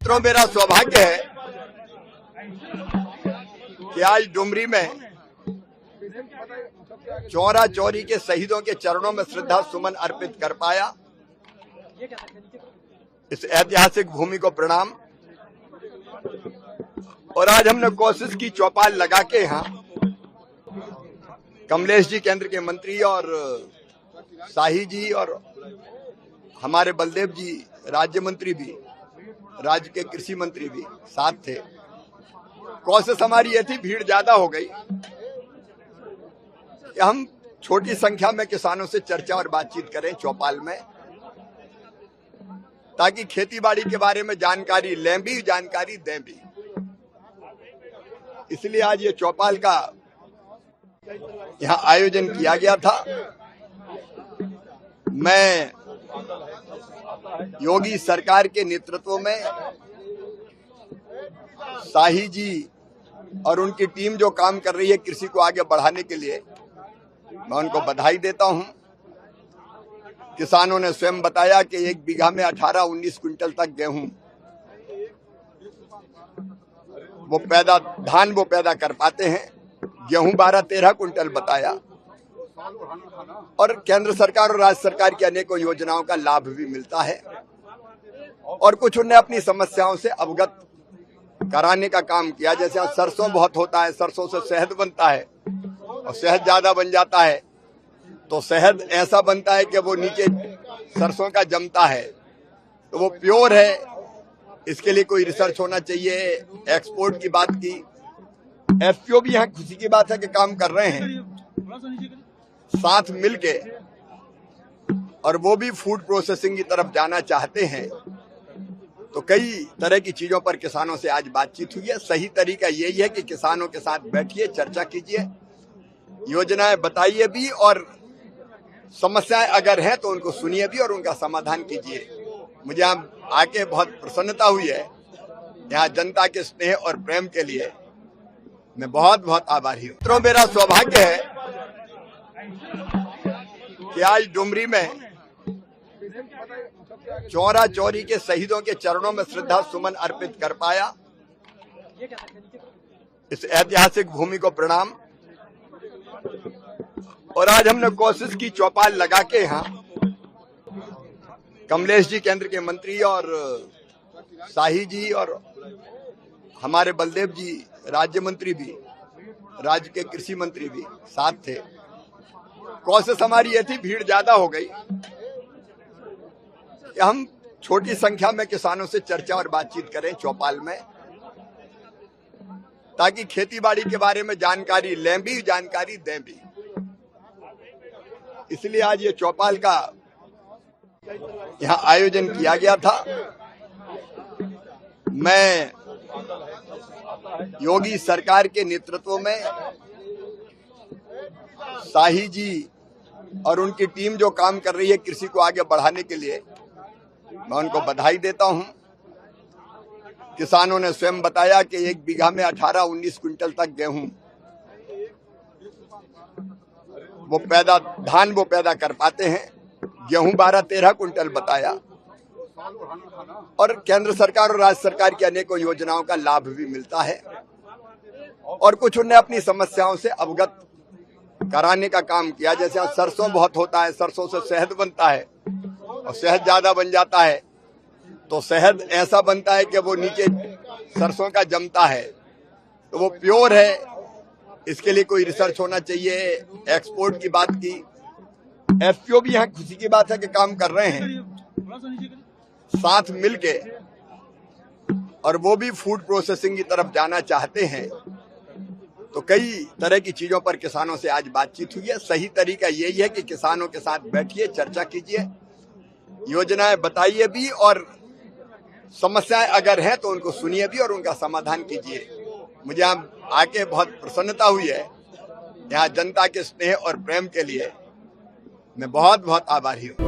मित्रों, मेरा सौभाग्य है कि आज डुमरी में चौरा चौरी के शहीदों के चरणों में श्रद्धा सुमन अर्पित कर पाया। इस ऐतिहासिक भूमि को प्रणाम। और आज हमने कोशिश की चौपाल लगा के यहाँ कमलेश जी केंद्र के मंत्री और शाही जी और हमारे बलदेव जी राज्य मंत्री भी, राज्य के कृषि मंत्री भी साथ थे। कोशिश हमारी ये थी, भीड़ ज्यादा हो गई कि हम छोटी संख्या में किसानों से चर्चा और बातचीत करें चौपाल में, ताकि खेतीबाड़ी के बारे में जानकारी लें भी, जानकारी दें भी। इसलिए आज ये चौपाल का यहाँ आयोजन किया गया था। मैं योगी सरकार के नेतृत्व में शाही जी और उनकी टीम जो काम कर रही है कृषि को आगे बढ़ाने के लिए, मैं उनको बधाई देता हूं। किसानों ने स्वयं बताया कि एक बीघा में 18-19 क्विंटल तक गेहूं धान वो पैदा कर पाते हैं। गेहूं 12-13 क्विंटल बताया। और केंद्र सरकार और राज्य सरकार की अनेकों योजनाओं का लाभ भी मिलता है। और कुछ उन्हें अपनी समस्याओं से अवगत कराने का काम किया। जैसे यहाँ सरसों बहुत होता है, सरसों से शहद बनता है और शहद ज्यादा बन जाता है तो शहद ऐसा बनता है कि वो नीचे सरसों का जमता है, तो वो प्योर है। इसके लिए कोई रिसर्च होना चाहिए। एक्सपोर्ट की बात की, एफपीओ भी यहाँ खुशी की बात है कि काम कर रहे हैं साथ मिलके, और वो भी फूड प्रोसेसिंग की तरफ जाना चाहते हैं। तो कई तरह की चीजों पर किसानों से आज बातचीत हुई है। सही तरीका यही है कि किसानों के साथ बैठिए, चर्चा कीजिए, योजनाएं बताइए भी, और समस्याएं अगर हैं तो उनको सुनिए भी और उनका समाधान कीजिए। मुझे यहाँ आके बहुत प्रसन्नता हुई है। यहाँ जनता के स्नेह और प्रेम के लिए मैं बहुत बहुत आभारी हूँ। मित्रों, मेरा सौभाग्य है कि आज डुमरी में चौरा चौरी के शहीदों के चरणों में श्रद्धा सुमन अर्पित कर पाया। इस ऐतिहासिक भूमि को प्रणाम। और आज हमने कोशिश की चौपाल लगा के यहाँ कमलेश जी केंद्र के मंत्री और शाही जी और हमारे बलदेव जी राज्य मंत्री भी, राज्य के कृषि मंत्री भी साथ थे। कोशिश हमारी ये थी, भीड़ ज्यादा हो गई कि हम छोटी संख्या में किसानों से चर्चा और बातचीत करें चौपाल में, ताकि खेतीबाड़ी के बारे में जानकारी लें भी, जानकारी दें भी। इसलिए आज ये चौपाल का यहाँ आयोजन किया गया था। मैं योगी सरकार के नेतृत्व में शाही जी और उनकी टीम जो काम कर रही है कृषि को आगे बढ़ाने के लिए, मैं उनको बधाई देता हूं। किसानों ने स्वयं बताया कि एक बीघा में 18-19 क्विंटल तक गेहूं धान वो पैदा कर पाते हैं। गेहूं 12-13 क्विंटल बताया। और केंद्र सरकार और राज्य सरकार की अनेकों योजनाओं का लाभ भी मिलता है। और कुछ उन्हें अपनी समस्याओं से अवगत कराने का काम किया। जैसे यहाँ सरसों बहुत होता है, सरसों से शहद बनता है और शहद ज्यादा बन जाता है तो शहद ऐसा बनता है कि वो नीचे सरसों का जमता है, तो वो प्योर है। इसके लिए कोई रिसर्च होना चाहिए। एक्सपोर्ट की बात की, एफपीओ भी यहाँ खुशी की बात है कि काम कर रहे हैं साथ मिलके, और वो भी फूड प्रोसेसिंग की तरफ जाना चाहते हैं। तो कई तरह की चीजों पर किसानों से आज बातचीत हुई है। सही तरीका यही है कि किसानों के साथ बैठिए, चर्चा कीजिए, योजनाएं बताइए भी, और समस्याएं अगर हैं तो उनको सुनिए भी और उनका समाधान कीजिए। मुझे यहाँ आके बहुत प्रसन्नता हुई है। यहाँ जनता के स्नेह और प्रेम के लिए मैं बहुत बहुत आभारी हूँ।